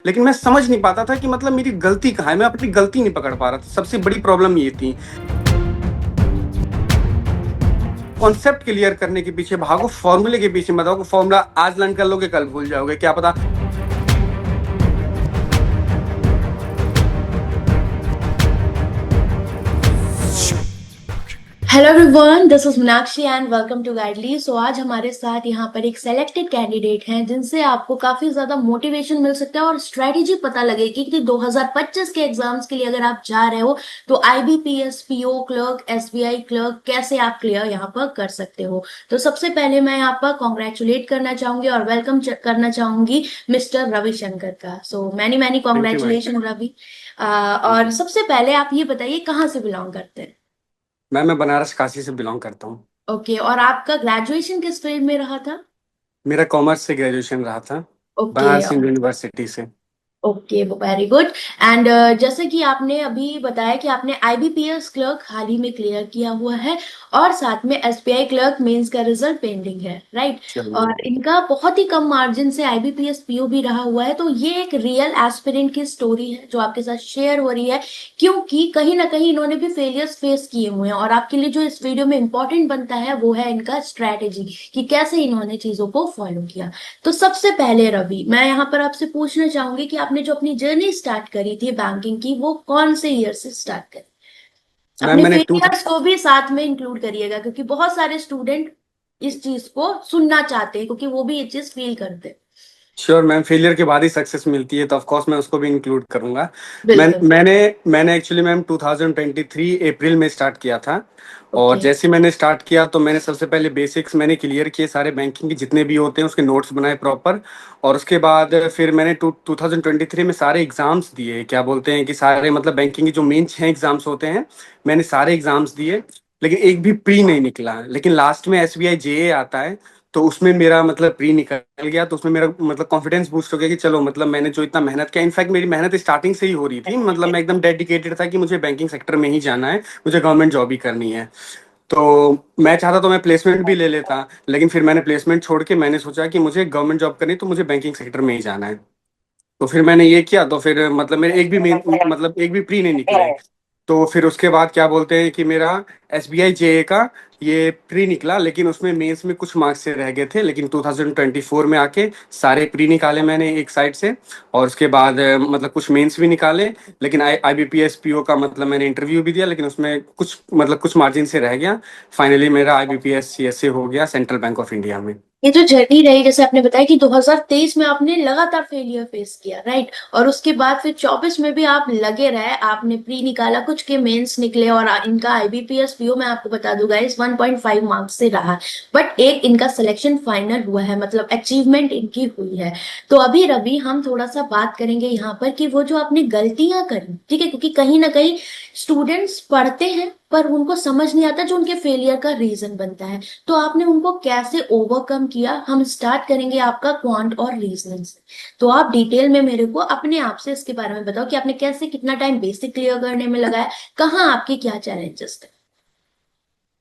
लेकिन मैं समझ नहीं पाता था कि मतलब मेरी गलती कहाँ है, मैं अपनी गलती नहीं पकड़ पा रहा था। सबसे बड़ी प्रॉब्लम ये थी। कॉन्सेप्ट क्लियर करने के पीछे भागो, फॉर्मूले के पीछे मत भागो। फॉर्मूला आज लर्न कर लोगे, कल भूल जाओगे, क्या पता। Hello everyone, this is Meenakshi and welcome to Guidely. So आज हमारे साथ यहाँ पर एक सेलेक्टेड कैंडिडेट हैं जिनसे आपको काफी ज्यादा मोटिवेशन मिल सकता है और स्ट्रेटेजी पता लगेगी कि 2025 के एग्जाम्स के लिए अगर आप जा रहे हो तो IBPS, PO clerk, SBI clerk कैसे आप क्लियर यहाँ पर कर सकते हो। तो सबसे पहले मैं यहाँ पर कॉन्ग्रेचुलेट करना चाहूंगी और वेलकम करना चाहूंगी मिस्टर रविशंकर का। So many many thank you ma'am. Congratulation Ravi. Thank और यू सबसे पहले आप ये बताइए कहाँ से बिलोंग करते हैं। मैम। मैं बनारस काशी से बिलोंग करता हूँ। ओके, और आपका ग्रेजुएशन किस फील्ड में रहा था। मेरा कॉमर्स से ग्रेजुएशन रहा था, ओके। बनारस हिंदू यूनिवर्सिटी से। ओके, वो वेरी गुड। एंड जैसे कि आपने अभी बताया कि आपने आईबीपीएस क्लर्क हाल ही में क्लियर किया हुआ है और साथ में एसबीआई क्लर्क मेंस का रिजल्ट पेंडिंग है, राइट। चलो और मैम। इनका बहुत ही कम मार्जिन से आईबीपीएस पीओ भी रहा हुआ है, तो ये एक रियल एस्पिरेंट की स्टोरी है जो आपके साथ शेयर हो रही है, क्योंकि कहीं ना कहीं इन्होंने भी फेलियर्स फेस किए हुए हैं। और आपके लिए जो इस वीडियो में इंपॉर्टेंट बनता है वो है इनका स्ट्रैटेजी, कि कैसे इन्होंने चीजों को फॉलो किया। तो सबसे पहले रवि, मैं यहाँ पर आपसे पूछना चाहूंगी कि आपने जो अपनी जर्नी स्टार्ट करी थी बैंकिंग की, वो कौन से ईयर से स्टार्ट करी। मैम अपने मैंने टू फेलियर्स को भी साथ में इंक्लूड करिएगा, क्योंकि बहुत सारे स्टूडेंट इस चीज को सुनना चाहते हैं, क्योंकि वो भी ये चीज फील करते हैं। श्योर मैम, फेलियर के बाद ही सक्सेस मिलती है, तो ऑफ कोर्स मैं उसको भी इंक्लूड करूंगा। मैं बिल्कुल। मैंने मैंने एक्चुअली मैम 2023 अप्रैल में स्टार्ट किया था। और ओके। जैसे मैंने स्टार्ट किया तो मैंने सबसे पहले बेसिक्स मैंने क्लियर किए, सारे बैंकिंग के जितने भी होते हैं उसके नोट्स बनाए प्रॉपर। और उसके बाद फिर मैंने 2023 में सारे एग्जाम्स दिए, क्या बोलते हैं कि सारे मतलब बैंकिंग के जो मेन 6 एग्जाम्स होते हैं, मैंने सारे एग्जाम्स दिए। लेकिन एक भी प्री नहीं निकला। लेकिन लास्ट में एसबीआई जेए आता है, तो उसमें मेरा मतलब प्री निकल गया। तो उसमें मेरा मतलब कॉन्फिडेंस बूस्ट हो गया कि चलो मतलब मैंने जो इतना मेहनत किया, इनफैक्ट मेरी मेहनत स्टार्टिंग से ही हो रही थी। मतलब मैं एकदम डेडिकेटेड था कि मुझे बैंकिंग सेक्टर में ही जाना है, मुझे गवर्नमेंट जॉब ही करनी है। तो मैं चाहता तो मैं प्लेसमेंट भी ले लेता, लेकिन फिर मैंने प्लेसमेंट छोड़ के मैंने सोचा कि मुझे गवर्नमेंट जॉब करनी है, तो मुझे बैंकिंग सेक्टर में ही जाना है। तो फिर मैंने ये किया, तो फिर मतलब मेरे एक भी मेन मतलब एक भी प्री नहीं निकले। तो फिर उसके बाद क्या बोलते हैं कि मेरा एसबीआई जेए का ये प्री निकला, लेकिन उसमें मेंस में कुछ मार्क्स से रह गए थे। लेकिन 2024 में आके सारे प्री निकाले मैंने एक साइड से। और उसके बाद मतलब कुछ मेंस भी निकाले। लेकिन आईबीपीएस पीओ का मतलब मैंने इंटरव्यू भी दिया, लेकिन उसमें कुछ मतलब कुछ मार्जिन से रह गया। फाइनली मेरा आईबीपीएस सीएसए हो गया सेंट्रल बैंक ऑफ इंडिया में। ये जो जर्नी रही, जैसे आपने बताया कि 2023 में आपने लगातार फेलियर फेस किया, राइट। और उसके बाद फिर 24 में भी आप लगे रहे, आपने प्री निकाला, कुछ के मेंस निकले और इनका आईबीपीएस पीओ मैं आपको बता दूंगा इस 1.5 मार्क्स से रहा। बट एक इनका सिलेक्शन फाइनल हुआ है, मतलब अचीवमेंट इनकी हुई है। तो अभी रवि हम थोड़ा सा बात करेंगे यहाँ पर कि वो जो आपने गलतियां करी, ठीक है, क्योंकि कहीं ना कहीं स्टूडेंट्स पढ़ते हैं पर उनको समझ नहीं आता जो उनके फेलियर का रीजन बनता है। तो आपने उनको कैसे ओवरकम किया। हम स्टार्ट करेंगे आपका क्वांट और रीजनिंग से। तो आप डिटेल में मेरे को अपने आप से इसके बारे में बताओ कि आपने कैसे कितना टाइम बेसिक क्लियर करने में लगाया, कहाँ आपके क्या चैलेंजेस थे।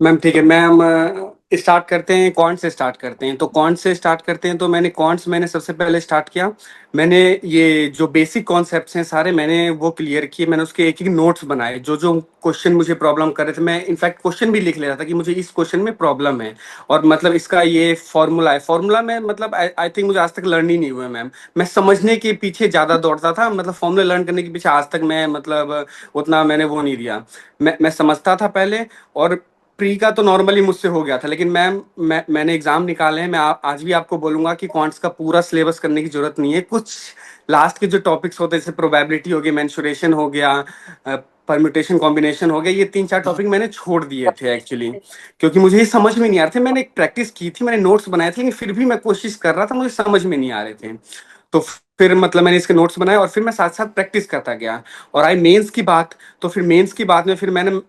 मैम ठीक है मैम। स्टार्ट करते हैं, कौन से स्टार्ट करते हैं, तो कौन से स्टार्ट करते हैं। तो मैंने कौन से मैंने सबसे पहले स्टार्ट किया। मैंने ये जो बेसिक कॉन्सेप्ट्स हैं सारे मैंने वो क्लियर किए। मैंने उसके एक एक नोट्स बनाए, जो जो क्वेश्चन मुझे प्रॉब्लम कर रहे थे। मैं इनफैक्ट क्वेश्चन भी लिख ले रहा था कि मुझे इस क्वेश्चन में प्रॉब्लम है, और मतलब इसका ये फॉर्मूला है। फॉर्मूला में मतलब आई थिंक मुझे आज तक लर्न ही नहीं हुआ मैम। मैं समझने के पीछे ज्यादा दौड़ता था, मतलब फॉर्मूला लर्न करने के पीछे आज तक मैं मतलब उतना मैंने वो नहीं दिया। मैं समझता था पहले। और प्री का तो नॉर्मली मुझसे हो गया था, लेकिन मैम मैंने एग्जाम निकाले हैं। आज भी आपको बोलूंगा कि क्वांट्स का पूरा सिलेबस करने की जरूरत नहीं है। कुछ लास्ट के जो टॉपिक्स होते हैं, जैसे प्रोबेबिलिटी हो गई, मेंसुरेशन हो गया, परम्यूटेशन कॉम्बिनेशन हो गया, ये 3 4 टॉपिक मैंने छोड़ दिए थे एक्चुअली, क्योंकि मुझे ये समझ में नहीं आ रहे थे। मैंने एक प्रैक्टिस की थी, मैंने नोट्स बनाए थे, लेकिन फिर भी मैं कोशिश कर रहा था, मुझे समझ में नहीं आ रहे थे। तो फिर मतलब मैंने इसके नोट्स बनाए और फिर मैं साथ साथ प्रैक्टिस करता गया। और आई मेंस की बात, तो फिर मेंस की बात में फिर मैंने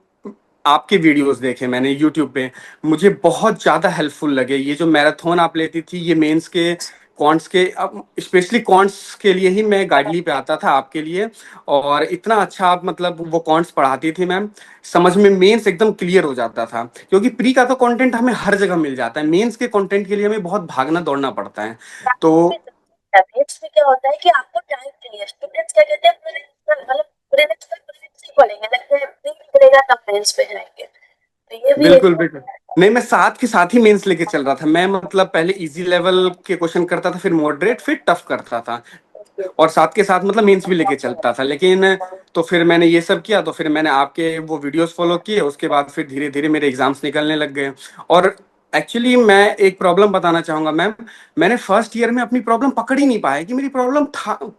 आपके वीडियोस देखे मैंने यूट्यूब पे। मुझे बहुत ज्यादा हेल्पफुल लगे ये जो मैराथन आप लेती थी, ये मेंस के कॉन्ट्स के, अब स्पेशली कॉन्ट्स के लिए ही मैं गाइडली पे आता था आपके लिए। और इतना अच्छा आप मतलब वो कॉन्ट्स पढ़ाती थी मैम, समझ में मेंस एकदम क्लियर हो जाता था। क्योंकि प्री का तो कंटेंट हमें हर जगह मिल जाता है, मेंस के कंटेंट के लिए हमें बहुत भागना दौड़ना पड़ता है। तो मैथ्स में क्या होता है कि आपको टाइम चाहिए, स्टूडेंट्स क्या कहते हैं मतलब प्रीलिम्स ही पढ़ेंगे, लेकिन प्री निकलेगा तब मेंस पे जाएंगे, तो ये भी एक। बिल्कुल बिल्कुल। नहीं, मैं साथ के साथ ही मेंस लेके चल रहा था। मैं मतलब पहले इजी लेवल के क्वेश्चन करता था, फिर मॉडरेट, फिर टफ करता था, और साथ के साथ मतलब मेंस भी लेके चलता था। लेकिन तो फिर मैंने ये सब किया, तो फिर मैंने आपके वो वीडियोस फॉलो किए, उसके बाद फिर धीरे धीरे मेरे एग्जाम्स निकलने लग गए। और एक्चुअली मैं एक प्रॉब्लम बताना चाहूंगा मैम। मैंने फर्स्ट ईयर में अपनी प्रॉब्लम पकड़ ही नहीं पाया कि मेरी प्रॉब्लम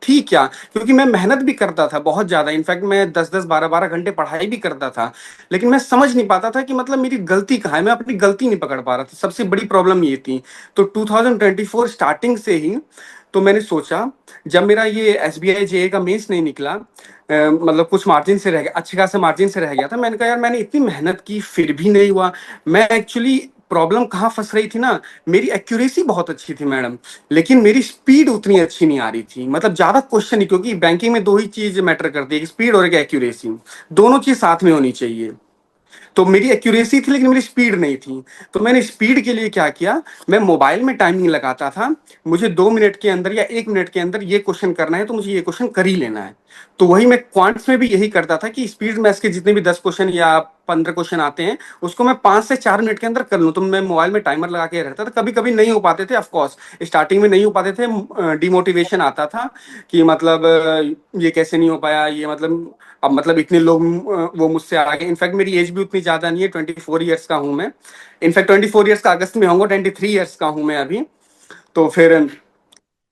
थी क्या, क्योंकि मैं मेहनत भी करता था बहुत ज्यादा। इनफैक्ट मैं 10-10 12-12 घंटे पढ़ाई भी करता था, लेकिन मैं समझ नहीं पाता था कि मतलब मेरी गलती कहाँ है। मैं अपनी गलती नहीं पकड़ पा रहा था, सबसे बड़ी प्रॉब्लम ये थी। तो 2024 स्टार्टिंग से ही तो मैंने सोचा, जब मेरा ये SBI JA का मेंस नहीं निकला, मतलब कुछ मार्जिन से रह गया, अच्छे खासे मार्जिन से रह गया था, मैंने कहा यार मैंने इतनी मेहनत की फिर भी नहीं हुआ। मैं एक्चुअली प्रॉब्लम कहाँ फंस रही थी ना, मेरी एक्यूरेसी बहुत अच्छी थी मैडम, लेकिन मेरी स्पीड उतनी अच्छी नहीं आ रही थी। मतलब ज्यादा क्वेश्चन ही, क्योंकि बैंकिंग में दो ही चीज मैटर करती है, स्पीड और एक एक्यूरेसी, दोनों चीज साथ में होनी चाहिए। तो मेरी एक्यूरेसी थी लेकिन मेरी स्पीड नहीं थी। तो मैंने स्पीड के लिए क्या किया, मैं मोबाइल में टाइमिंग लगाता था, मुझे 2 मिनट के अंदर या 1 मिनट के अंदर ये क्वेश्चन करना है तो मुझे ये क्वेश्चन कर ही लेना है। तो वही मैं क्वांट्स में भी यही करता था कि स्पीड मैथ्स के जितने भी 10 क्वेश्चन या 15 क्वेश्चन आते हैं, उसको मैं 5 से 4 मिनट के अंदर कर लूँ। तो मैं मोबाइल में टाइमर लगा के रहता था। कभी कभी नहीं हो पाते थे, ऑफकोर्स स्टार्टिंग में नहीं हो पाते थे, डिमोटिवेशन आता था कि मतलब ये कैसे नहीं हो पाया, ये मतलब अब मतलब इतने लोग वो मुझसे आगे। इनफैक्ट मेरी एज भी उतनी ज्यादा नहीं है, 24 ईयर्स का हूं मैं। इनफैक्ट 24 ईयर्स का अगस्त में होऊंगा, 23 ईयर्स का हूं मैं अभी। तो फिर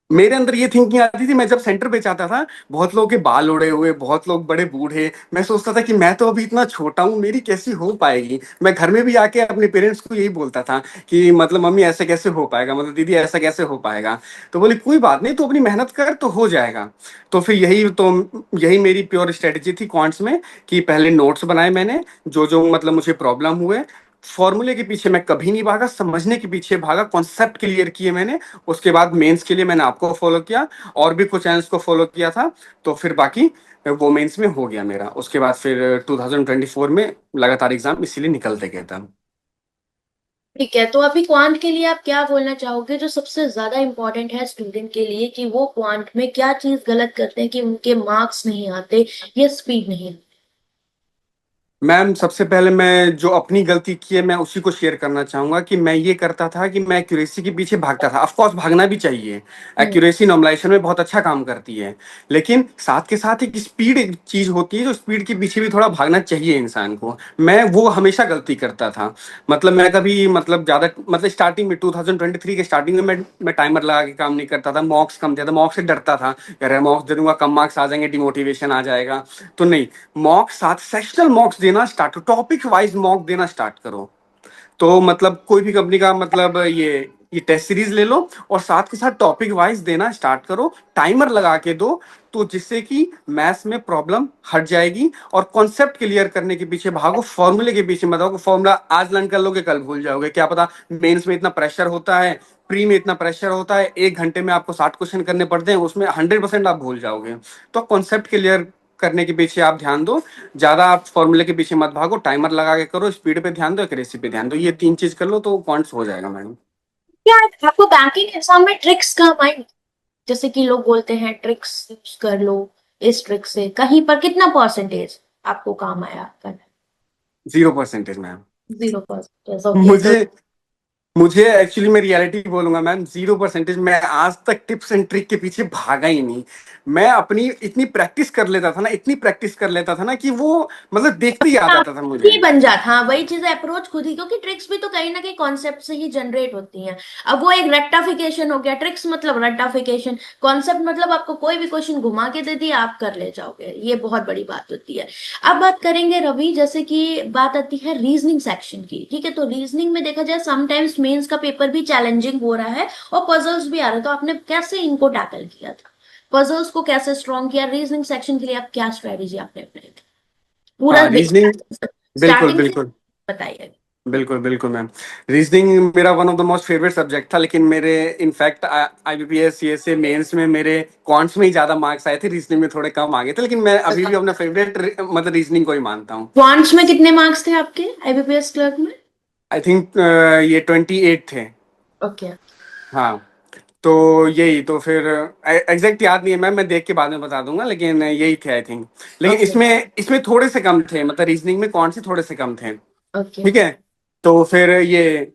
मेरे अंदर ये थिंकिंग आती थी, मैं जब सेंटर पे जाता था, बहुत लोगों के बाल उड़े हुए, बहुत लोग बड़े बूढ़े, मैं सोचता था कि मैं तो अभी इतना छोटा हूँ, मेरी कैसी हो पाएगी। मैं घर में भी आके अपने पेरेंट्स को यही बोलता था कि मतलब मम्मी ऐसे कैसे हो पाएगा, मतलब दीदी ऐसा कैसे हो पाएगा। तो बोले कोई बात नहीं, तू अपनी मेहनत कर तो हो जाएगा। तो फिर यही मेरी प्योर स्ट्रेटेजी थी क्वांट्स में, कि पहले नोट्स बनाए मैंने, जो जो मतलब मुझे प्रॉब्लम हुए, फॉर्मूले के पीछे मैं कभी नहीं भागा, समझने के पीछे भागा, कॉन्सेप्ट क्लियर किए मैंने। उसके बाद मेंस के लिए मैंने आपको फॉलो किया, और भी कुछ चैनल्स को फॉलो किया था। तो फिर बाकी वो मेंस में हो गया मेरा। उसके बाद फिर 2024 में लगातार एग्जाम इसीलिए निकलते गए था। ठीक है, तो अभी क्वांट के लिए आप क्या बोलना चाहोगे, जो सबसे ज्यादा इंपॉर्टेंट है स्टूडेंट के लिए, कि वो क्वांट में क्या चीज गलत करते हैं कि उनके मार्क्स नहीं आते या स्पीड नहीं आती? मैम सबसे पहले मैं जो अपनी गलती की है मैं उसी को शेयर करना चाहूंगा, कि मैं ये करता था कि मैं एक्यूरेसी के पीछे भागता था। ऑफ कोर्स भागना भी चाहिए, हम्म। एक्यूरेसी नॉर्मलाइजेशन में बहुत अच्छा काम करती है, लेकिन साथ के साथ एक स्पीड एक चीज होती है, जो स्पीड के पीछे भी थोड़ा भागना चाहिए इंसान को। मैं वो हमेशा गलती करता था। मतलब मैं कभी मतलब ज्यादा मतलब स्टार्टिंग में 2023 के स्टार्टिंग में मैं टाइमर लगा के काम नहीं करता था, मॉक्स कम देता था, मॉक्स से डरता था, यार मॉक्स दे दूंगा कम मार्क्स आ जाएंगे, डिमोटिवेशन आ जाएगा। तो नहीं, मॉक साथ सेक्शनल मॉक्स देना स्टार्ट करो, टॉपिक वाइज मॉक देना स्टार्ट करो। तो मतलब कोई भी कंपनी का मतलब ये टेस्ट सीरीज ले लो, और साथ के साथ टॉपिक वाइज देना स्टार्ट करो, टाइमर लगा के दो। तो जिससे कि मैथ्स में प्रॉब्लम हट जाएगी, और कॉन्सेप्ट क्लियर करने के पीछे भागो, फॉर्मूले के पीछे मत भागो। फॉर्मूला आज लर्न कर लोगे कल भूल जाओगे, क्या पता मेंस में इतना प्रेशर होता है, प्री में इतना प्रेशर होता है, 1 घंटे में आपको 60 क्वेश्चन करने पड़ते हैं, उसमें 100% आप भूल जाओगे। तो कॉन्सेप्ट क्लियर करने के पीछे आप ध्यान दो, ज्यादा आप फॉर्मूले के पीछे मत भागो, टाइमर लगा के करो, स्पीड पे ध्यान दो, एक्यूरेसी पे ध्यान दो, ये 3 चीज कर लो तो पॉइंट्स हो जाएगा मैडम। क्या आपको बैंकिंग एग्जाम में ट्रिक्स का माइंड, जैसे कि लोग बोलते हैं ट्रिक्स यूज कर लो, इस ट्रिक से कहीं पर कितना परसेंटेज आपको काम आया आपका? 0% मैम। 0%, ओके। तो मुझे मुझे एक्चुअली मैं रियलिटी बोलूंगा मैम, 0%। मैं आज तक टिप्स एंड ट्रिक के पीछे भागा ही नहीं। मैं अपनी इतनी प्रैक्टिस कर लेता था ना, इतनी प्रैक्टिस कर लेता था ना, कि वो मतलब देखते ही आ हाँ, जाता था ही मुझे। बन जाता, हाँ वही चीज, अप्रोच खुद ही, क्योंकि ट्रिक्स भी तो कहीं ना कहीं कॉन्सेप्ट से ही जनरेट होती हैं। अब वो एक रेक्टाफिकेशन हो गया, ट्रिक्स मतलब रेक्टाफिकेशन, कॉन्सेप्ट मतलब आपको कोई भी क्वेश्चन घुमा के दे दिया आप कर ले जाओगे, ये बहुत बड़ी बात होती है। अब बात करेंगे रवि, जैसे कि बात आती है रीजनिंग सेक्शन की, ठीक है, तो रीजनिंग में देखा जाए समटाइम्स मेंस का पेपर भी चैलेंजिंग हो रहा है और पजल्स भी आ रहे हैं, तो आपने कैसे इनको टैकल किया था? पजल्स को कैसे स्ट्रॉन्ग किया? रीजनिंग सेक्शन के लिए आप क्या स्ट्रेटेजी आपने अपनाई थी? पूरा हाँ रीजनिंग, बिल्कुल स्टार्टिंग से बिल्कुल। बताइए। बिल्कुल बिल्कुल मैम। रीजनिंग मेरा one of the most favourite subject था, लेकिन मेरे इनफैक्ट IBPS CSA मेंस में मेरे क्वांट्स में ही ज्यादा मार्क्स आए थे, रीजनिंग में थोड़े कम आ गए थे, लेकिन मैं अभी भी अपना फेवरेट मतलब रीजनिंग को ही मानता हूँ। क्वांट्स में कितने मार्क्स थे आपके आईबीपीएस क्लर्क में? आई थिंक ये 28 थे। ओके। हाँ। तो यही तो फिर एग्जैक्ट याद नहीं है मैम, मैं देख के बाद में बता दूंगा, लेकिन यही थे आई थिंक। लेकिन ओके। इसमें इसमें थोड़े से कम थे, मतलब रीजनिंग में कौन से थोड़े से कम थे। ओके। ठीक है। तो फिर ये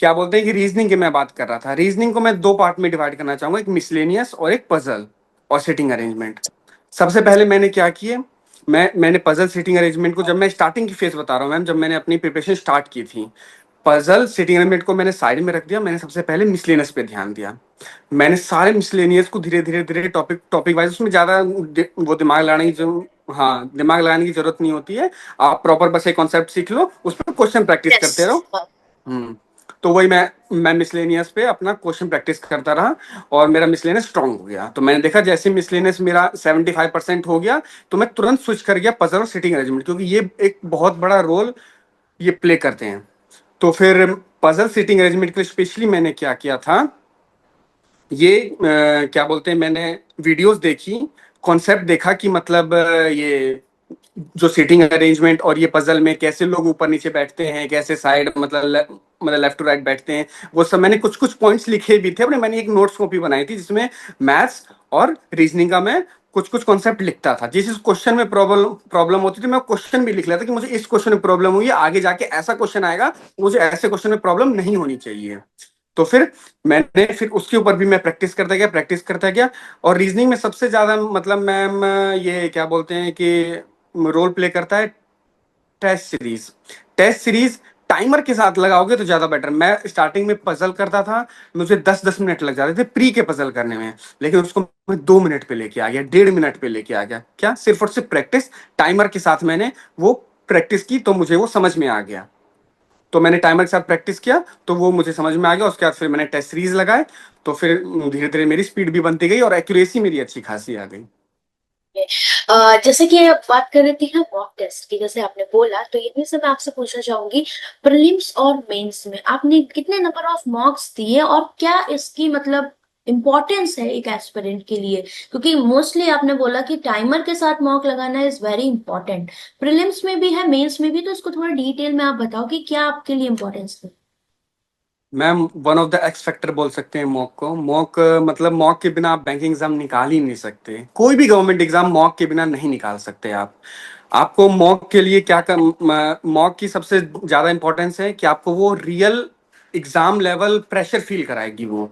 क्या बोलते हैं कि रीजनिंग की मैं बात कर रहा था, रीजनिंग को मैं दो पार्ट में डिवाइड करना चाहूंगा, एक मिसलेनियस और एक पजल और सिटिंग अरेंजमेंट। सबसे पहले मैंने क्या किए, मैंने पजल सिटिंग अरेंजमेंट को, जब मैं स्टार्टिंग की फेज बता रहा हूँ मैम, जब मैंने अपनी प्रिपरेशन स्टार्ट की थी, पजल सिटिंग अरेंजमेंट को मैंने साइड में रख दिया, मैंने सबसे पहले मिसलेनियस पे ध्यान दिया। मैंने सारे मिसलेनियस को धीरे धीरे धीरे टॉपिक टॉपिक वाइज, उसमें ज्यादा वो दिमाग लगाने की जो, हाँ दिमाग लगाने की जरूरत नहीं होती है। आप प्रॉपर बस एक कॉन्सेप्ट सीख लो, उस पर क्वेश्चन प्रैक्टिस यस। करते रहो। हम्म। तो वही मैं मिसलेनियस पे अपना क्वेश्चन प्रैक्टिस करता रहा, और मेरा मिसलेनियस स्ट्रांग हो गया। तो मैंने देखा जैसे मिसलेनियस मेरा 75% हो गया, तो मैं तुरंत स्विच कर गया पजल और सिटिंग अरेंजमेंट, क्योंकि ये एक बहुत बड़ा रोल ये प्ले करते हैं। तो फिर पजल सिटिंग अरेंजमेंट के लिए स्पेशली मैंने क्या किया था, ये क्या बोलते हैं, मैंने वीडियोस देखी, कॉन्सेप्ट देखा कि मतलब ये जो सीटिंग अरेंजमेंट और ये पजल में कैसे लोग ऊपर नीचे बैठते हैं, कैसे साइड मतलब मतलब लेफ्ट टू राइट बैठते हैं, वो सब मैंने कुछ कुछ पॉइंट्स लिखे भी थे अपने। मैंने एक नोट्स कॉपी बनाई थी जिसमें मैथ्स और रीजनिंग का मैं कुछ कुछ कॉन्सेप्ट लिखता था। जिस क्वेश्चन में प्रॉब्लम प्रॉब्लम होती थी, मैं क्वेश्चन भी लिख लेता कि मुझे इस क्वेश्चन में प्रॉब्लम हुई है, आगे जाके ऐसा क्वेश्चन आएगा, मुझे ऐसे क्वेश्चन में प्रॉब्लम नहीं होनी चाहिए। तो फिर मैंने फिर उसके ऊपर भी मैं प्रैक्टिस करता गया। और रीजनिंग में सबसे ज्यादा मतलब मैम ये क्या बोलते हैं कि रोल प्ले करता है test series. Test series timer के साथ लगाओगे तो ज्यादा बेटर। मैं स्टार्टिंग में पजल करता था, मुझे 10-10 मिनट लग जाते थे प्री के पजल करने में, लेकिन उसको मैं 2 मिनट पे लेके आ गया, 1.5 मिनट पे लेके आ गया। क्या सिर्फ और सिर्फ प्रैक्टिस, टाइमर के साथ मैंने वो प्रैक्टिस की, तो मुझे वो समझ में आ गया। तो मैंने टाइमर के साथ प्रैक्टिस किया, तो वो मुझे समझ में आ गया। उसके बाद फिर मैंने टेस्ट सीरीज लगाए, तो फिर धीरे धीरे मेरी स्पीड भी बनती गई और एक्यूरेसी मेरी अच्छी खासी आ गई। जैसे कि आप बात कर रहे थे ना मॉक टेस्ट की, जैसे आपने बोला, तो यही से मैं आपसे पूछना चाहूंगी, प्रीलिम्स और मेंस में आपने कितने नंबर ऑफ मॉक्स दिए और क्या इसकी मतलब इम्पोर्टेंस है एक एस्पिरेंट के लिए? क्योंकि मोस्टली आपने बोला कि टाइमर के साथ मॉक लगाना इज वेरी इंपॉर्टेंट, प्रीलिम्स में भी है, मेंस में भी, तो इसको थोड़ा डिटेल में आप बताओ कि क्या आपके लिए इम्पोर्टेंस है। Ma'am one of the x factor बोल सकते हैं मॉक को। मॉक मतलब मॉक के बिना आप बैंकिंग एग्जाम निकाल ही नहीं सकते, कोई भी गवर्नमेंट एग्जाम मॉक के बिना नहीं निकाल सकते आप। आपको मॉक के लिए क्या कर, मॉक की सबसे ज्यादा इंपॉर्टेंस है कि आपको वो real exam level pressure feel कराएगी। वो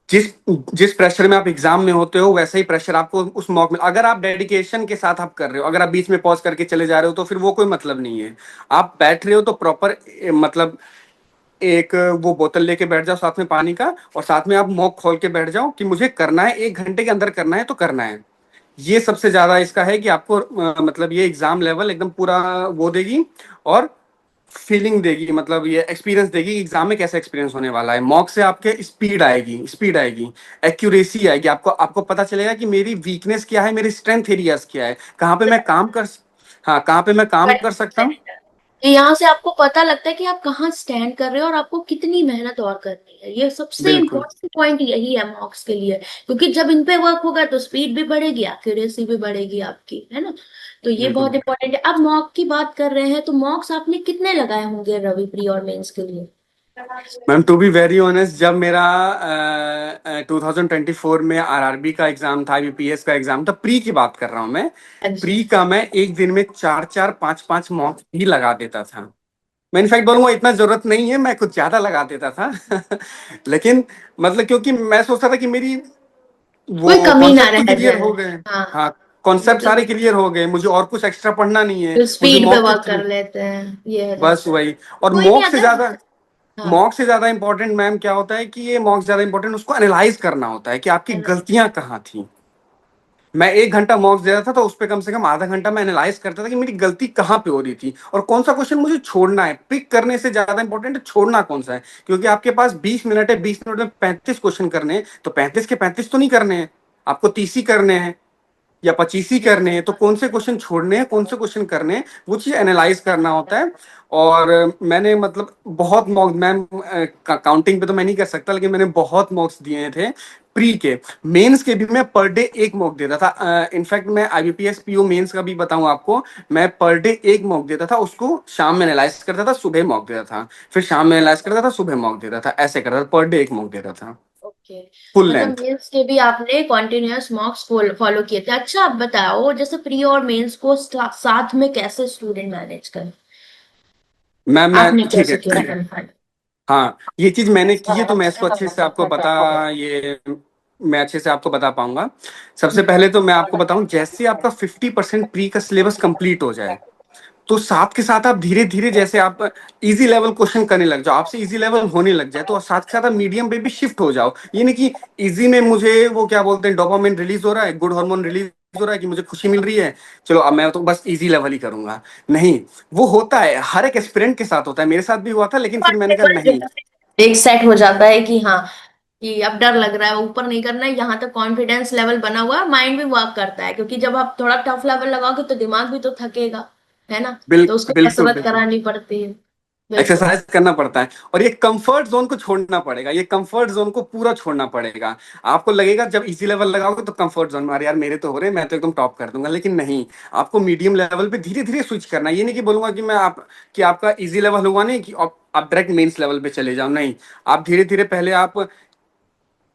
जिस जिस प्रेशर में आप एग्जाम में होते हो, वैसा ही प्रेशर आपको उस मॉक में, अगर आप डेडिकेशन के साथ आप कर रहे हो, अगर आप बीच में पॉज करके चले जा रहे हो, तो फिर वो कोई मतलब नहीं है। आप बैठ रहे हो तो प्रॉपर मतलब एक वो बोतल लेके बैठ जाओ साथ में पानी का, और साथ में आप मॉक खोल के बैठ जाओ कि मुझे करना है, 1 घंटे के अंदर करना है तो करना है। ये सबसे ज्यादा इसका है कि आपको मतलब ये एग्जाम लेवल एकदम पूरा वो देगी, और फीलिंग देगी, मतलब ये एक्सपीरियंस देगी कि एग्जाम में कैसा एक्सपीरियंस होने वाला है। मॉक से आपके स्पीड आएगी, एक्यूरेसी आएगी, आपको आपको पता चलेगा कि मेरी वीकनेस क्या है, मेरी स्ट्रेंथ एरियाज क्या है, कहाँ पे मैं काम कर, हाँ कहाँ पे मैं काम कर सकता हूँ। कि यहाँ से आपको पता लगता है कि आप कहाँ स्टैंड कर रहे हो और आपको कितनी मेहनत और करनी है। ये सबसे बिल्कुल इम्पोर्टेंट पॉइंट यही है मॉक्स के लिए, क्योंकि जब इन पे वर्क होगा तो स्पीड भी बढ़ेगी, एक्यूरेसी भी बढ़ेगी आपकी, है ना? तो ये बहुत बिल्कुल इंपॉर्टेंट है। अब मॉक की बात कर रहे हैं, तो मॉक्स आपने कितने लगाए होंगे रवि प्री और मेंस के लिए? Ma'am, to be very honest, जब मेरा 2024 में आरआरबी का एग्जाम था, आईबीपीएस का एग्जाम था, प्री की बात कर रहा हूँ मैं, हाँ जी। प्री का मैं एक दिन में 4-4 5-5 मॉक ही लगा देता था। मैं इनफैक्ट बोलूंगा इतना जरूरत नहीं है, मैं कुछ ज्यादा लगा देता था लेकिन मतलब क्योंकि मैं सोचता था कि मेरी कोई वो कमी ना कॉन्सेप्ट तो रह क्लियर जाए। हो गए। हाँ। हाँ, कॉन्सेप्ट मतलब सारे क्लियर हो गए, मुझे और कुछ एक्स्ट्रा पढ़ना नहीं है। जो मुझे स्पीड पे मॉक के वर्क थ्रू कर लेते हैं, ये हो बस जाता है। वही। और कोई नहीं, अगर, हाँ, मॉक से ज्यादा इंपॉर्टेंट मैम क्या होता है कि ये मॉक से ज्यादा इंपॉर्टेंट उसको एनालाइज करना होता है कि आपकी है ना? गलतियां कहाँ थी। मैं 1 घंटा मॉक्स दे रहा था, तो उस पर कम से कम आधा घंटा मैं एनालाइज करता था कि मेरी गलती कहाँ पे हो रही थी और कौन सा क्वेश्चन मुझे छोड़ना है। पिक करने से ज्यादा इंपॉर्टेंट है छोड़ना कौन सा है, क्योंकि आपके पास 20 मिनट है, 20 मिनट में 35 क्वेश्चन करने हैं, तो 35 के 35 तो नहीं करने हैं, आपको 30 ही करने हैं या 25 ही करने हैं। तो कौन से क्वेश्चन छोड़ने हैं, कौन से क्वेश्चन करने हैं, वो चीज एनालाइज करना होता है। और मैंने मतलब बहुत मॉक मैम, काउंटिंग पे तो मैं नहीं कर सकता, लेकिन मैंने बहुत मॉक्स दिए थे प्री के। मेंस के भी मैं पर डे एक मॉक देता था। इनफैक्ट मैं आईबीपीएस पीओ मेंस का भी बताऊं आपको, मैं पर डे एक मॉक देता था, उसको शाम में एनालाइज करता था, सुबह मॉक देता था, फिर शाम में एनालाइज करता था, सुबह मॉक देता था, ऐसे करता था, पर डे एक मॉक देता था। के फुल मतलब लेंथ। मेंस के भी आपने कॉन्टिन्यूअस मॉक्स फॉलो किए थे। अच्छा आप बताओ जैसे प्री और मेंस को साथ में कैसे स्टूडेंट मैनेज कर, मैम मैं आपने ठीक कैसे है। किया कन्फर्म? हाँ, ये चीज मैंने की है तो मैं इसको अच्छे से आपको बता, ये मैं अच्छे से आपको बता पाऊंगा। सबसे पहले तो मैं आपको बताऊं, जैसे आपका 50% प्री का सिलेबस कंप्लीट हो जाए, तो साथ के साथ आप धीरे धीरे, जैसे आप इजी लेवल क्वेश्चन करने लग जाओ, आपसे इजी लेवल होने लग जाए, तो साथ के साथ आप मीडियम पे भी शिफ्ट हो जाओ। ये नहीं कि इजी में मुझे वो क्या बोलते हैं, डोपामिन रिलीज हो रहा है, गुड हार्मोन रिलीज हो रहा है कि मुझे खुशी मिल रही है, चलो अब मैं तो बस इजी लेवल ही करूंगा। नहीं, वो होता है हर एक एस्पिरेंट के साथ होता है, मेरे साथ भी हुआ था, लेकिन फिर मैंने कहा नहीं। एक सेट हो जाता है कि हाँ, कि अब डर लग रहा है, ऊपर नहीं करना है, यहाँ तक कॉन्फिडेंस लेवल बना हुआ है, माइंड भी वर्क करता है, क्योंकि जब आप थोड़ा टफ लेवल लगाओगे तो दिमाग भी तो थकेगा, है ना? तो उसको बिल्कुल कसरत बिल्कुल, करानी पड़ती है। बिल्कुल। एक्सरसाइज करना पड़ता है, और ये कंफर्ट जोन को छोड़ना पड़ेगा, ये कंफर्ट जोन को पूरा छोड़ना पड़ेगा। आपको लगेगा जब इजी लेवल लगाओगे तो कंफर्ट जोन में, अरे यार मेरे तो हो रहे हैं, मैं तो एकदम टॉप कर दूंगा, लेकिन नहीं, आपको मीडियम लेवल पे धीरे धीरे स्विच करना है। ये नहीं कि बोलूंगा कि मैं आप कि आपका इजी लेवल हुआ नहीं कि आप डायरेक्ट मेंस लेवल पे चले जाओ, नहीं। आप धीरे धीरे पहले आप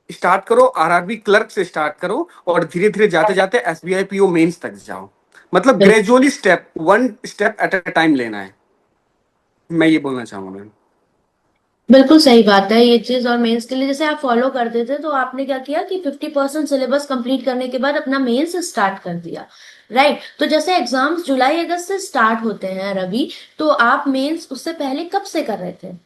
स्टार्ट करो, आरआरबी क्लर्क से स्टार्ट करो, और धीरे धीरे जाते जाते एसबीआई पीओ मेंस तक जाओ। मतलब बिल्कुल। Gradually step one step at a time लेना है, मैं ये बोलना चाहूंगा मैम। बिल्कुल सही बात है ये चीज। और मेंस के लिए जैसे आप फॉलो करते थे, तो आपने क्या किया कि 50% सिलेबस कंप्लीट करने के बाद अपना मेंस स्टार्ट कर दिया, राइट? तो जैसे एग्जाम्स जुलाई अगस्त से स्टार्ट होते हैं रवि, तो आप मेंस उससे पहले कब से कर रहे थे?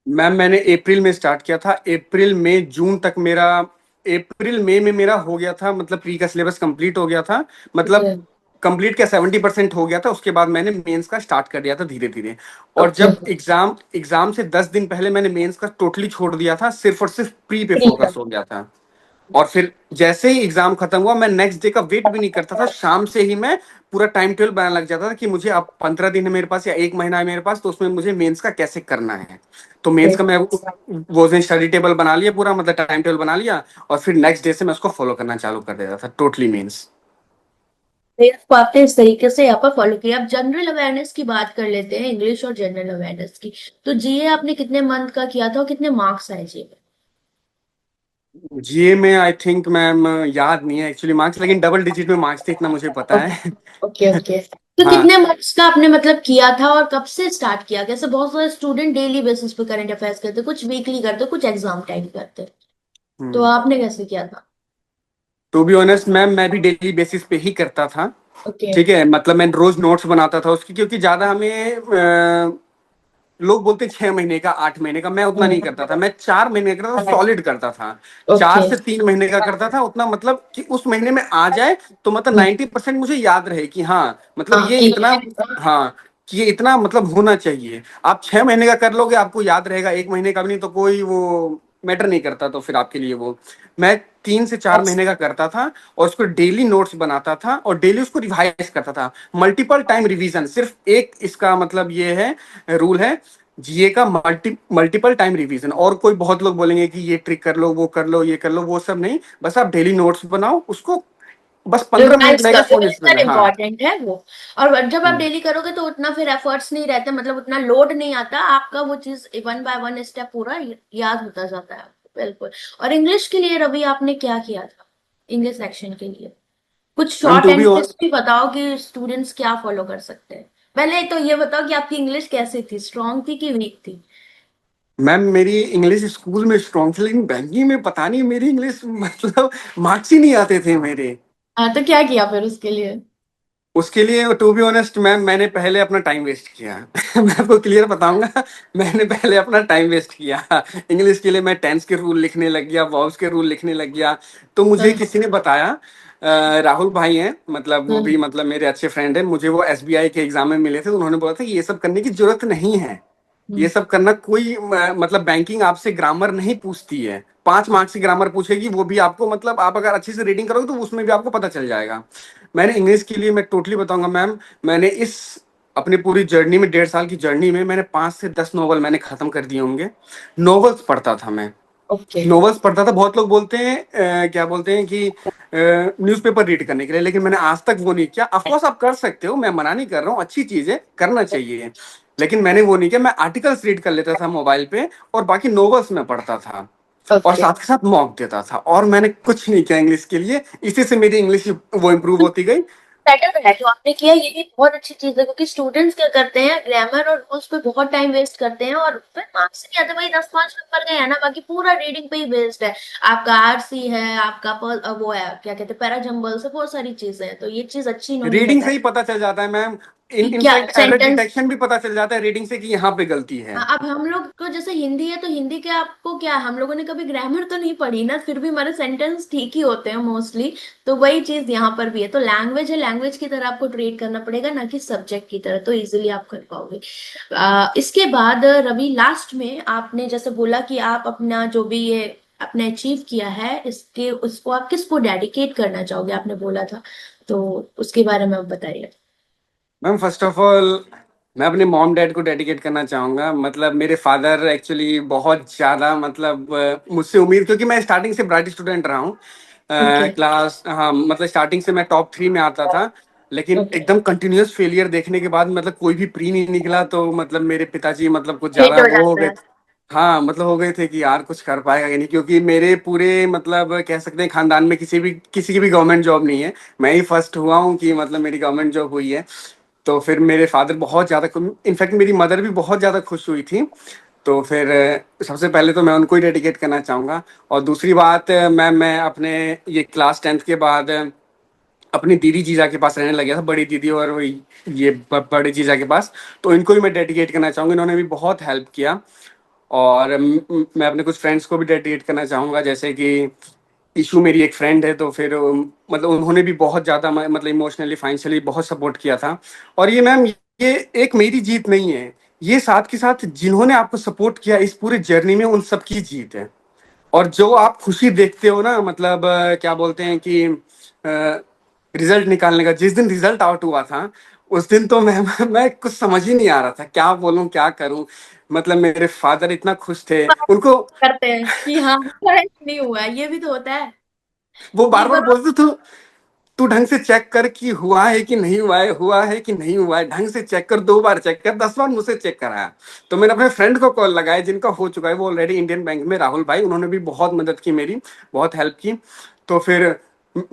मैम मैंने अप्रैल में स्टार्ट किया था, अप्रैल मई जून तक मेरा, अप्रैल मई में मेरा हो गया था, मतलब प्री का सिलेबस कंप्लीट हो गया था। मतलब ओके। कंप्लीट क्या, 70% हो गया था, उसके बाद मैंने मेंस का स्टार्ट कर दिया था धीरे धीरे। और ओके। जब एग्जाम एग्जाम से 10 दिन पहले मैंने मेंस का टोटली छोड़ दिया था, सिर्फ और सिर्फ प्री पे ठीक है। फोकस हो गया था। और फिर जैसे ही एग्जाम खत्म हुआ, मैं नेक्स्ट डे का वेट भी नहीं करता था, शाम से ही मैं पूरा टाइम टेबल बनाने लग जाता था कि मुझे अब 15 दिन है मेरे पास या एक महीना है मेरे पास, तो उसमें मुझे मेंस का कैसे करना है। तो मेंस का मैं वो दिन स्टडी टेबल बना लिया पूरा, मतलब टाइम टेबल बना लिया, और फिर नेक्स्ट डे से मैं उसको फॉलो करना चालू कर देता था, टोटली मेंस। इसको आपने इस तरीके से यहाँ पर फॉलो किया। अब जनरल अवेयरनेस की बात कर लेते हैं, इंग्लिश और जनरल अवेयरनेस की। तो जीए आपने कितने मंथ का किया था और कितने मार्क्स आए जीए जीए में आई थिंक मैम, याद नहीं है एक्चुअली मार्क्स, लेकिन डबल डिजिट में मार्क्स थे, इतना मुझे पता में? है। Okay okay. तो हाँ। कितने मंथ्स का आपने मतलब किया था और कब से स्टार्ट किया? कैसे बहुत सारे स्टूडेंट डेली बेसिस पे करंट अफेयर्स करते, कुछ वीकली करते, कुछ एग्जाम टाइम करते, तो आपने कैसे किया था? टू बी ऑनेस्ट मैम, मैं भी डेली बेसिस पे ही करता था। ओके। ठीक है, मतलब मैं रोज नोट्स बनाता था उसकी, क्योंकि ज्यादा हमें लोग बोलते 6 महीने का 8 महीने का, मैं उतना नहीं करता था, मैं 4 महीने का सॉलिड करता था। चार ओके। से 3 महीने का करता था, उतना मतलब कि उस महीने में आ जाए, तो मतलब 90% मुझे याद रहे कि हाँ, मतलब हाँ ये कि इतना, हाँ, कि ये इतना मतलब होना चाहिए। आप 6 महीने का कर लोगे, आपको याद रहेगा, एक महीने का भी नहीं, तो कोई वो मैटर नहीं करता, तो फिर आपके लिए वो, मैं 3 से 4 महीने का करता था, और उसको डेली नोट्स बनाता था और डेली उसको रिवाइज करता था। मल्टीपल टाइम रिवीजन, सिर्फ एक इसका मतलब ये है, रूल है जीए का, मल्टीपल टाइम रिवीजन। और कोई बहुत लोग बोलेंगे कि ये ट्रिक कर लो, वो कर लो, ये कर लो, वो सब नहीं, बस आप डेली नोट्स बनाओ उसको, बस 15 मिनट रिवाइज लगेगा कर सोने से लो, पहले। हाँ। इम्पोर्टेंट है वो। और जब आप डेली करोगे तो उतना फिर एफर्ट्स नहीं रहते, मतलब उतना लोड नहीं आता आपका, वो चीज वन बाय वन स्टेप पूरा याद होता जाता है आपको। बिल्कुल। और इंग्लिश के लिए रवि आपने क्या किया था, इंग्लिश सेक्शन के लिए? कुछ ma'am short to and be tips भी बताओ कि स्टूडेंट्स क्या फॉलो कर सकते हैं। पहले तो ये बताओ कि आपकी इंग्लिश कैसी थी, स्ट्रांग थी कि वीक थी? मैम मेरी इंग्लिश स्कूल में स्ट्रॉन्ग थी, लेकिन बैंकिंग में पता नहीं मेरी इंग्लिश मतलब मार्क्स ही नहीं आते थे मेरे। हाँ, तो क्या किया फिर उसके लिए? उसके लिए टू बी ऑनेस्ट मैम, मैंने पहले अपना टाइम वेस्ट किया। मैं आपको क्लियर बताऊंगा, मैंने पहले अपना टाइम वेस्ट किया। इंग्लिश के लिए मैं टेंस के रूल लिखने लग गया, वर्ब्स के रूल लिखने लग गया। तो मुझे हम्म। किसी ने बताया, राहुल भाई हैं, मतलब वो भी हम्म। मतलब मेरे अच्छे फ्रेंड हैं, मुझे वो एसबीआई के एग्जाम में मिले थे, तो उन्होंने बोला था कि ये सब करने की जरूरत नहीं है, ये हम्म। सब करना कोई मतलब बैंकिंग आपसे ग्रामर नहीं पूछती है, 5 मार्क्स की ग्रामर पूछेगी, वो भी आपको मतलब आप अगर अच्छे से रीडिंग करोगे तो उसमें भी आपको पता चल जाएगा। मैंने इंग्लिश के लिए मैं टोटली बताऊंगा मैम, मैंने इस अपनी पूरी जर्नी में, 1.5 साल की जर्नी में, मैंने 5 से 10 नॉवल मैंने खत्म कर दिए होंगे। नॉवेल्स पढ़ता था मैं, ओके। नॉवेल्स पढ़ता था। बहुत लोग बोलते हैं क्या बोलते हैं कि न्यूज़पेपर रीड करने के लिए, लेकिन मैंने आज तक वो नहीं किया। ऑफकोर्स आप कर सकते हो, मैं मना नहीं कर रहा हूँ, अच्छी चीज है, करना चाहिए, लेकिन मैंने वो नहीं किया। मैं आर्टिकल्स रीड कर लेता था मोबाइल पे, और बाकी नॉवेल्स में पढ़ता था। और ओके। साथ के साथ मॉक देता था, और मैंने कुछ नहीं किया इंग्लिश के लिए, इसी से मेरी इंग्लिश वो इम्प्रूव होती गई। बेटर है जो आपने किया, ये भी बहुत अच्छी चीज है, क्योंकि स्टूडेंट्स क्या करते हैं, ग्रामर और उस पे बहुत टाइम वेस्ट करते हैं और फिर मार्क्स नहीं आते। भाई 10-5 नंबर गए हैं ना, बाकी पूरा रीडिंग पे ही बेस्ड है। आपका आरसी है, आपका वो है क्या कहते हैं, पैराजम्बल से बहुत सारी चीजें हैं, तो ये चीज अच्छी इन्होंने रीडिंग से बताई। ही पता चल जाता है मैम, कि क्या इनफैक्ट एरर सेंटेंस। डिटेक्शन भी पता चल जाता है रीडिंग से कि यहाँ पे गलती है। हाँ, अब हम लोग को जैसे हिंदी है, तो हिंदी के आपको क्या, हम लोगों ने कभी ग्रामर तो नहीं पढ़ी ना, फिर भी हमारे सेंटेंस ठीक ही होते हैं मोस्टली। तो वही चीज यहाँ पर भी है, तो लैंग्वेज है, लैंग्वेज की तरह आपको ट्रीट करना पड़ेगा, ना कि सब्जेक्ट की तरह, तो इजीली आप कर पाओगे। इसके बाद रवि, लास्ट में आपने जैसे बोला कि आप अपना जो भी ये आपने अचीव किया है, इसके उसको आप किसको डेडिकेट करना चाहोगे, आपने बोला था, तो उसके बारे में आप बताइए। मैम फर्स्ट ऑफ ऑल मैं अपने मॉम डैड को डेडिकेट करना चाहूँगा। मतलब मेरे फादर एक्चुअली बहुत ज़्यादा, मतलब मुझसे उम्मीद, क्योंकि मैं स्टार्टिंग से ब्राइट स्टूडेंट रहा हूँ। ओके। क्लास, हाँ, मतलब स्टार्टिंग से मैं टॉप 3 में आता था, लेकिन ओके। एकदम कंटिन्यूअस फेलियर देखने के बाद मतलब कोई भी प्री नहीं निकला, तो मतलब मेरे पिताजी मतलब कुछ हिट ज़्यादा हो वो हो जाता गए। है। हाँ, मतलब हो गए थे कि यार कुछ कर पाएगा कि नहीं, क्योंकि मेरे पूरे मतलब कह सकते हैं खानदान में किसी की भी गवर्नमेंट जॉब नहीं है। मैं ही फर्स्ट हुआ हूँ कि मतलब मेरी गवर्नमेंट जॉब हुई है। तो फिर मेरे फादर बहुत ज़्यादा, इनफैक्ट मेरी मदर भी बहुत ज़्यादा खुश हुई थी। तो फिर सबसे पहले तो मैं उनको ही डेडिकेट करना चाहूँगा। और दूसरी बात, मैं अपने ये क्लास 10th के बाद अपनी दीदी जीजा के पास रहने लग गया था, बड़ी दीदी और वही ये बड़े जीजा के पास। तो इनको भी मैं डेडिकेट करना चाहूँगा, इन्होंने भी बहुत हेल्प किया। और मैं अपने कुछ फ्रेंड्स को भी डेडिकेट करना चाहूँगा, जैसे कि इशू मेरी एक फ्रेंड है, तो फिर मतलब उन्होंने भी बहुत ज़्यादा मतलब इमोशनली फाइनेंशियली बहुत सपोर्ट किया था। और ये मैम, ये एक मेरी जीत नहीं है, ये साथ के साथ जिन्होंने आपको सपोर्ट किया इस पूरे जर्नी में उन सबकी जीत है। और जो आप खुशी देखते हो ना, मतलब क्या बोलते हैं कि रिजल्ट निकालने का, जिस दिन रिजल्ट आउट हुआ था उस दिन तो मैं कुछ समझ ही नहीं आ रहा था, क्या बोलूं क्या करूं। मतलब मेरे फादर इतना खुश थे, उनको करते हैं कि हाँ हुआ है कि नहीं हुआ है, ये भी तो होता है। वो बार एक बार बार बोलते थे, तू ढंग से चेक कर कि हुआ है कि नहीं हुआ है, हुआ है कि नहीं हुआ है, ढंग से चेक कर, 2 बार चेक कर, 10 बार मुझसे चेक कराया। तो मैंने अपने फ्रेंड को कॉल लगाया जिनका हो चुका है, वो ऑलरेडी इंडियन बैंक में, राहुल भाई, उन्होंने भी बहुत मदद की मेरी, बहुत हेल्प की। तो फिर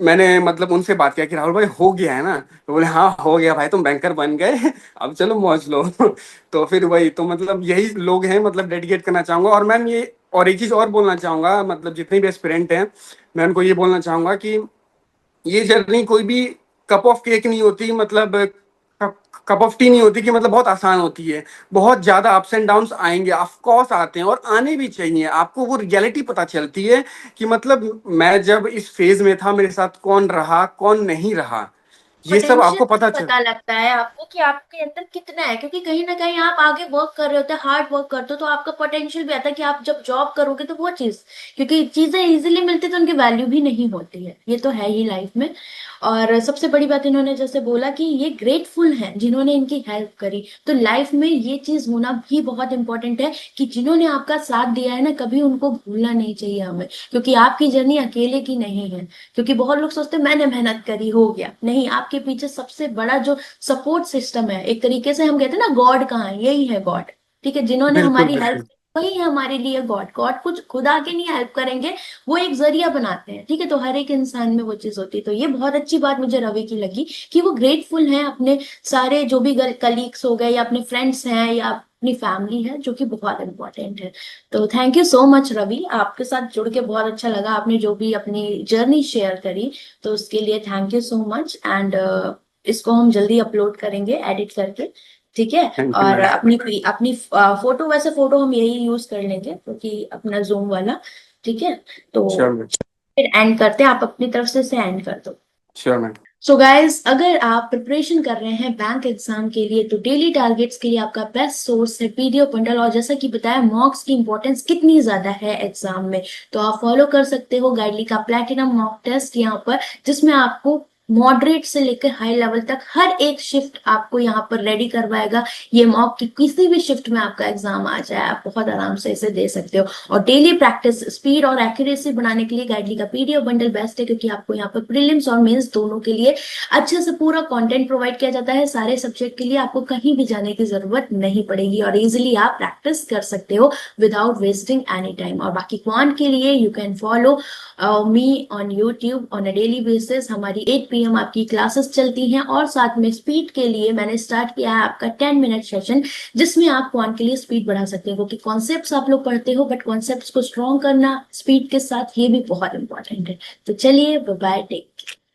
मैंने मतलब उनसे बात किया कि राहुल भाई हो गया है ना, तो बोले हाँ हो गया भाई, तुम बैंकर बन गए, अब चलो मौज लो। तो फिर वही, तो मतलब यही लोग हैं, मतलब डेडिकेट करना चाहूंगा। और मैम ये, और एक चीज और बोलना चाहूंगा, मतलब जितने भी एस्पिरेंट हैं, मैं उनको ये बोलना चाहूंगा कि ये जर्नी कोई भी कप ऑफ केक नहीं होती, मतलब कप ऑफ टी नहीं होती कि मतलब बहुत आसान होती है। बहुत ज्यादा अप्स एंड डाउन्स आएंगे, ऑफ कोर्स आते हैं, और आने भी चाहिए। आपको वो रियलिटी पता चलती है कि मतलब मैं जब इस फेज में था मेरे साथ कौन रहा कौन नहीं रहा, ये सब पोटेंशियल आपको पता चल। पता लगता है आपको कि आपके अंदर कितना है, क्योंकि कहीं ना कहीं आप आगे वर्क कर रहे होते हैं, हार्ड वर्क करते हो, तो आपका पोटेंशियल भी आता है कि आप जब जॉब करोगे तो वो चीज, क्योंकि चीजें इजीली मिलती तो उनकी वैल्यू भी नहीं होती है, ये तो है ही लाइफ में। और सबसे बड़ी बात इन्होंने जैसे बोला कि ये ग्रेटफुल हैं जिन्होंने इनकी हेल्प करी, तो लाइफ में ये चीज होना भी बहुत इंपॉर्टेंट है कि जिन्होंने आपका साथ दिया है ना, कभी उनको भूलना नहीं चाहिए हमें, क्योंकि आपकी जर्नी अकेले की नहीं है। क्योंकि बहुत लोग सोचते हैं मैंने मेहनत करी हो गया, नहीं, आपके पीछे सबसे बड़ा जो सपोर्ट सिस्टम है, एक तरीके से हम कहते हैं ना गॉड कहाँ है, यही है गॉड। ठीक है, जिन्होंने बिल्कुल हमारी हेल्प, बिल्कुल। वही है हमारे लिए गॉड। गॉड कुछ खुद आके नहीं हेल्प करेंगे, वो एक जरिया बनाते हैं। ठीक है, तो हर एक इंसान में वो चीज होती है, तो ये बहुत अच्छी बात मुझे रवि की लगी कि वो ग्रेटफुल हैं अपने सारे जो भी कलीग्स हो गए, या अपने फ्रेंड्स हैं, या अपनी फैमिली है, जो कि बहुत इंपॉर्टेंट है। तो thank you so much Ravi, आपके साथ जुड़ के बहुत अच्छा लगा, आपने जो भी अपनी जर्नी शेयर करी, तो उसके लिए thank you so much. And इसको हम जल्दी अपलोड करेंगे एडिट करके, ठीक है। थैंक यू और मैम। अपनी अपनी फोटो, वैसे फोटो हम यही यूज कर लेंगे क्योंकि अपना जूम वाला, ठीक है। तो श्योर मैम। फिर एंड करते हैं, आप अपनी तरफ से इसे एंड कर दो। Sure ma'am. सो गाइस, अगर आप प्रिपरेशन कर रहे हैं बैंक एग्जाम के लिए, तो डेली टारगेट्स के लिए आपका बेस्ट सोर्स है पीडीएफ बंडल। और जैसा कि बताया, मॉक्स की इंपॉर्टेंस कितनी ज्यादा है एग्जाम में, तो आप फॉलो कर सकते हो गाइडली का प्लेटिनम मॉक टेस्ट यहाँ पर, जिसमें आपको मॉडरेट से लेकर हाई लेवल तक हर एक शिफ्ट आपको यहाँ पर रेडी करवाएगा। ये मॉक की किसी भी शिफ्ट में आपका एग्जाम आ जाए, आप बहुत आराम से इसे दे सकते हो। और डेली प्रैक्टिस स्पीड और एक्यूरेसी बढ़ाने के लिए गाइडली का पीडीएफ बंडल बेस्ट है, क्योंकि आपको यहाँ पर प्रीलिम्स और मेंस दोनों के लिए अच्छे से पूरा कंटेंट प्रोवाइड किया जाता है। सारे सब्जेक्ट के लिए आपको कहीं भी जाने की जरूरत नहीं पड़ेगी और इजिली आप प्रैक्टिस कर सकते हो विदाउट वेस्टिंग एनी टाइम। और बाकी क्वांट के लिए you can follow me on YouTube on a daily basis. हमारी 8 PM आपकी क्लासेस चलती हैं और साथ में स्पीड के लिए मैंने स्टार्ट किया है आपका 10 मिनट सेशन, जिसमें आप क्वांट के लिए स्पीड बढ़ा सकते हो, क्योंकि कॉन्सेप्ट्स आप लोग पढ़ते हो बट कॉन्सेप्ट्स को स्ट्रॉन्ग करना स्पीड के साथ ये भी बहुत इंपॉर्टेंट है। तो चलिए, बाय बाय, टेक।